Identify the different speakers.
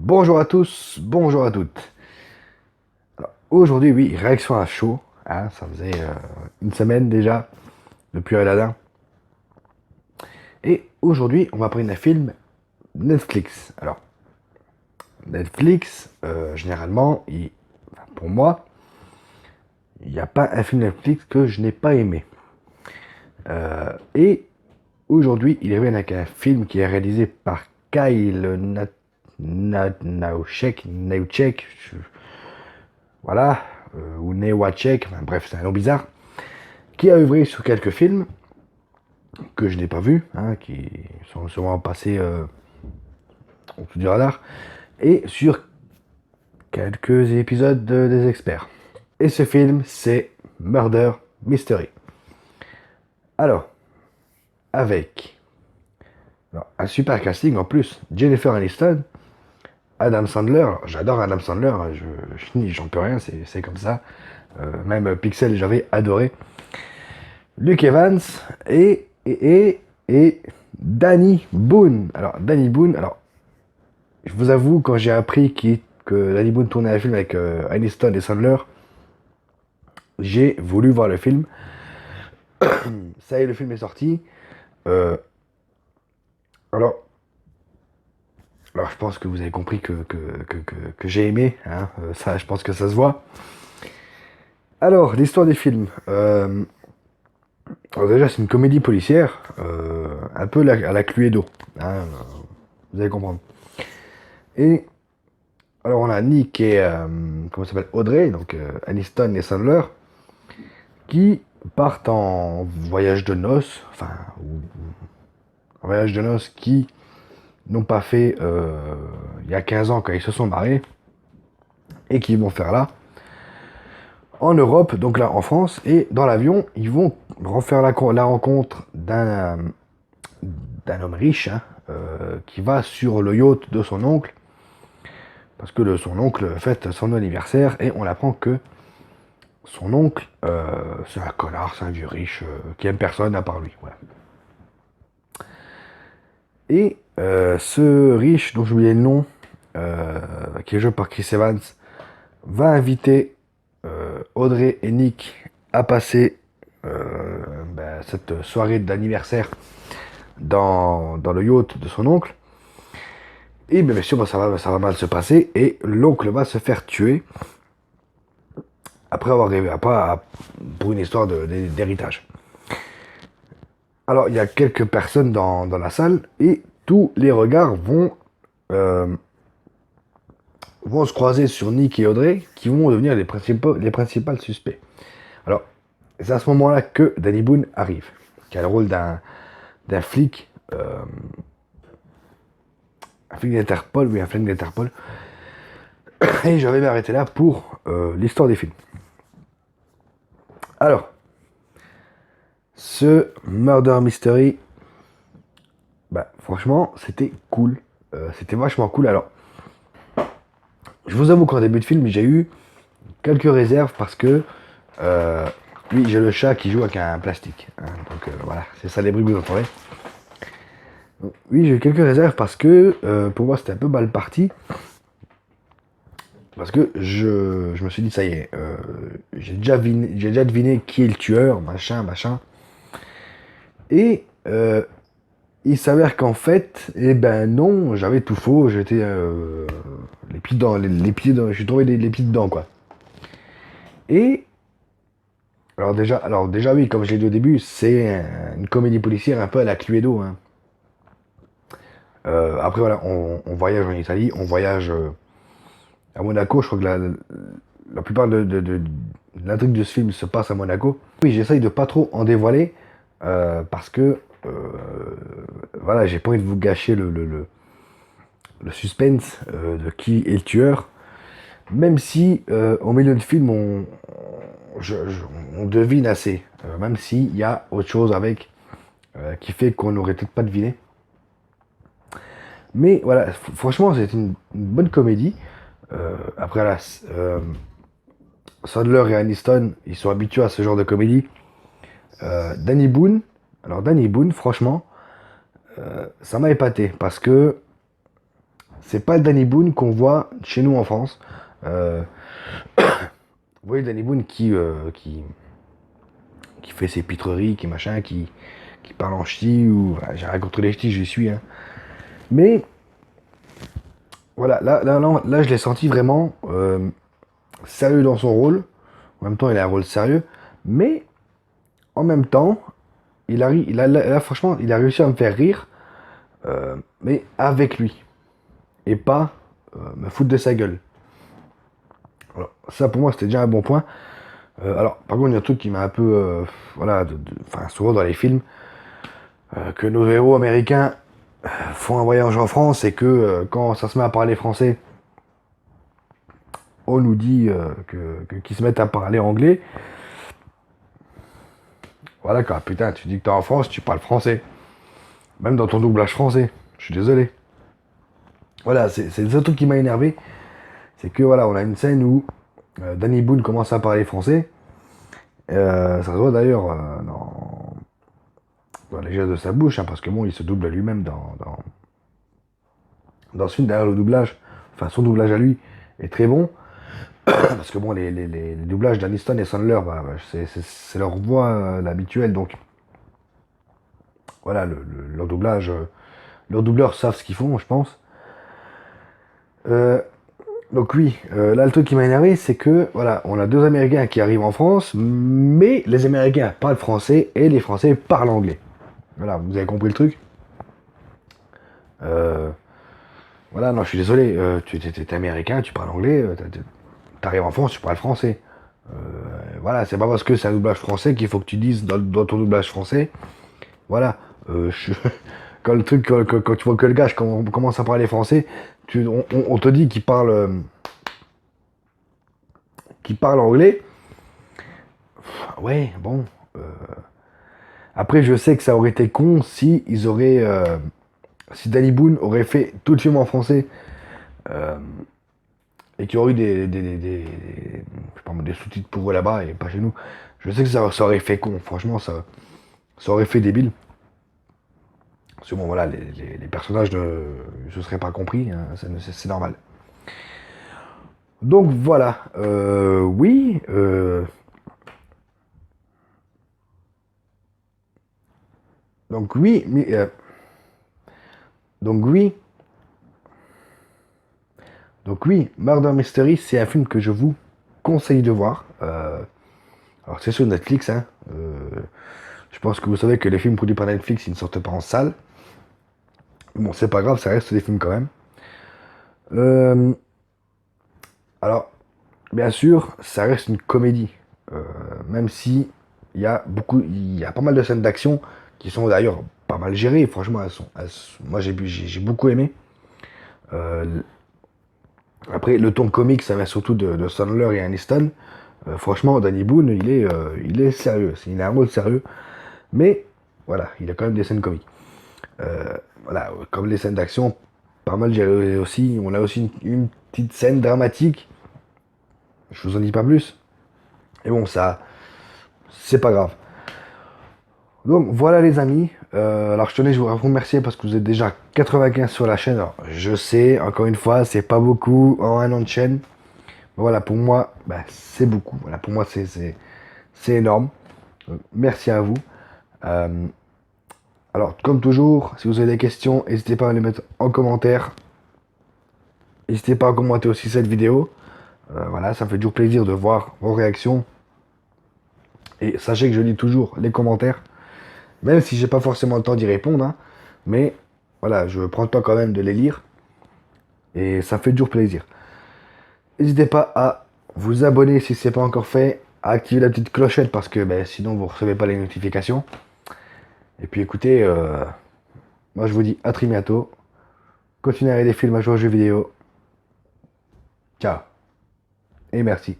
Speaker 1: Bonjour à tous, bonjour à toutes. Aujourd'hui, oui, réaction à chaud. Hein, ça faisait une semaine déjà depuis Aladdin. Et aujourd'hui, on va prendre un film Netflix. Alors, Netflix, généralement, enfin, pour moi, il n'y a pas un film Netflix que je n'ai pas aimé. Et aujourd'hui, il revient avec un film qui est réalisé par Kyle Nauchek, voilà, ou Newacek, enfin, bref, c'est un nom bizarre, qui a œuvré sur quelques films que je n'ai pas vus, hein, qui sont sûrement passés au dessous du radar, et sur quelques épisodes des experts. Et ce film, c'est Murder Mystery. Alors, avec un super casting en plus, Jennifer Aniston, Adam Sandler, alors, j'adore Adam Sandler, hein, j'en peux rien, c'est comme ça. Même Pixel, j'avais adoré. Luke Evans et Danny Boone. Alors, Danny Boone, alors, je vous avoue, quand j'ai appris que Danny Boone tournait un film avec Aniston et Sandler, j'ai voulu voir le film. Ça y est, le film est sorti. Euh, alors, alors, je pense que vous avez compris que j'ai aimé. Hein, ça, je pense que ça se voit. Alors, l'histoire des films. Alors déjà, c'est une comédie policière, un peu à la Cluedo. Hein, vous allez comprendre. Et alors, on a Nick et comment ça s'appelle, Audrey, donc Aniston et Sandler, qui partent en voyage de noces, enfin, en voyage de noces qui n'ont pas fait il y a 15 ans quand ils se sont mariés, et qui vont faire là, en Europe, donc là en France, et dans l'avion, ils vont refaire la rencontre d'un homme riche, hein, qui va sur le yacht de son oncle, parce que son oncle fête son anniversaire, et on apprend que son oncle, c'est un connard, c'est un vieux riche qui aime personne à part lui. Voilà. Et ce riche, dont j'ai oublié le nom, qui est joué par Chris Evans, va inviter Audrey et Nick à passer cette soirée d'anniversaire dans le yacht de son oncle. Et bien sûr, ça va mal se passer et l'oncle va se faire tuer après avoir rêvé, pour une histoire d'héritage. Alors, il y a quelques personnes dans la salle et tous les regards euh, vont se croiser sur Nick et Audrey qui vont devenir les principaux suspects. Alors, c'est à ce moment-là que Danny Boone arrive, qui a le rôle d'un flic, un flic d'Interpol, oui, un flic d'Interpol. Et je vais m'arrêter là pour l'histoire des films. Alors, ce Murder Mystery, bah, franchement, c'était cool. C'était vachement cool. Alors, je vous avoue qu'en début de film, j'ai eu quelques réserves parce que, oui, j'ai le chat qui joue avec un plastique. Hein, donc voilà, c'est ça les bruits que vous entendez. Donc, oui, j'ai eu quelques réserves parce que pour moi, c'était un peu mal parti. Parce que je me suis dit, ça y est, j'ai déjà deviné qui est le tueur, machin, machin. Et il s'avère qu'en fait, eh ben non, j'avais tout faux, j'étais les pieds dedans, les pieds dedans, je suis tombé les pieds dedans, quoi. Et alors déjà oui, comme je l'ai dit au début, c'est une comédie policière un peu à la Cluedo. Hein. Après voilà, on voyage en Italie, on voyage à Monaco. Je crois que la plupart de l'intrigue de ce film se passe à Monaco. Oui, j'essaye de pas trop en dévoiler parce que voilà, j'ai pas envie de vous gâcher le suspense de qui est le tueur. Même si au milieu de film on devine assez, même s'il y a autre chose avec qui fait qu'on n'aurait peut-être pas deviné. Mais voilà, franchement, c'est une bonne comédie. Après, là, Sandler et Aniston, ils sont habitués à ce genre de comédie. Danny Boone, alors Danny Boone, franchement, ça m'a épaté parce que c'est pas le Danny Boone qu'on voit chez nous en France. Euh, vous voyez Danny Boone qui fait ses pitreries, qui machin, qui parle en ch'ti, ou j'ai rien contre les ch'tis, j'y suis, hein. Mais voilà, là je l'ai senti vraiment sérieux dans son rôle. En même temps, il a un rôle sérieux, mais en même temps, là, franchement, il a réussi à me faire rire, mais avec lui, et pas me foutre de sa gueule. Alors, ça pour moi c'était déjà un bon point. Alors, par contre, il y a un truc qui m'a un peu, voilà, enfin, souvent dans les films, que nos héros américains font un voyage en France et que quand ça se met à parler français, on nous dit qu'ils se mettent à parler anglais. Voilà quoi, putain, tu dis que t'es en France, tu parles français. Même dans ton doublage français. Je suis désolé. Voilà, c'est le seul truc qui m'a énervé. C'est que voilà, on a une scène où Danny Boone commence à parler français. Ça se voit d'ailleurs dans les gestes de sa bouche, hein, parce que bon, il se double lui-même dans ce film. D'ailleurs, le doublage, enfin son doublage à lui, est très bon. Parce que bon, les doublages d'Aniston et Sandler, c'est leur voix habituelle, donc voilà, leur doublage, leurs doubleurs savent ce qu'ils font, je pense. Euh, donc oui, là le truc qui m'a énervé, c'est que voilà, on a deux Américains qui arrivent en France, mais les Américains parlent français et les Français parlent anglais. Voilà, vous avez compris le truc. Euh, voilà, non, je suis désolé, tu es américain, tu parles anglais, t'arrives en France, tu parles français. Voilà, c'est pas parce que c'est un doublage français qu'il faut que tu dises dans ton doublage français. Voilà, quand le truc, quand tu vois que le gars commence à parler français, on te dit qu'il parle anglais. Ouais, bon. Après, je sais que ça aurait été con si ils auraient, si Danny Boone aurait fait tout le film en français euh, et qu'il y aurait eu je sais pas, des sous-titres pour eux là-bas et pas chez nous. Je sais que ça aurait fait con. Franchement, ça aurait fait débile. Parce que bon, voilà, les personnages ne se seraient pas compris, hein, c'est normal. Donc voilà, oui, donc oui, donc oui, donc oui, Murder Mystery, c'est un film que je vous conseille de voir. Alors c'est sur Netflix, hein. Je pense que vous savez que les films produits par Netflix, ils ne sortent pas en salle. Bon, c'est pas grave, ça reste des films quand même. Euh, alors, bien sûr, ça reste une comédie. Même si il y a pas mal de scènes d'action qui sont d'ailleurs pas mal gérées. Franchement, moi j'ai beaucoup aimé. Euh, Après, le ton comique, ça vient surtout de Sandler et Aniston. Franchement, Danny Boone, il est sérieux. Il a un rôle sérieux. Mais voilà, il a quand même des scènes comiques. Voilà, comme les scènes d'action, pas mal gérées aussi. On a aussi une petite scène dramatique. Je vous en dis pas plus. Et bon, ça, c'est pas grave. Donc voilà les amis. Alors je tenais à vous remercier parce que vous êtes déjà 95 sur la chaîne. Alors, je sais, encore une fois, c'est pas beaucoup en un an de chaîne. Mais voilà, pour moi, bah, c'est beaucoup. Voilà, pour moi, c'est énorme. Donc, merci à vous. Euh, alors, comme toujours, si vous avez des questions, n'hésitez pas à les mettre en commentaire. N'hésitez pas à commenter aussi cette vidéo. Voilà, ça me fait toujours plaisir de voir vos réactions. Et sachez que je lis toujours les commentaires. Même si j'ai pas forcément le temps d'y répondre, hein, mais voilà, je prends le temps quand même de les lire et ça fait toujours plaisir. N'hésitez pas à vous abonner si ce n'est pas encore fait, à activer la petite clochette parce que ben, sinon vous ne recevez pas les notifications. Et puis écoutez, moi je vous dis à très bientôt. Continuez à regarder des films, à jouer aux jeux vidéo. Ciao et merci.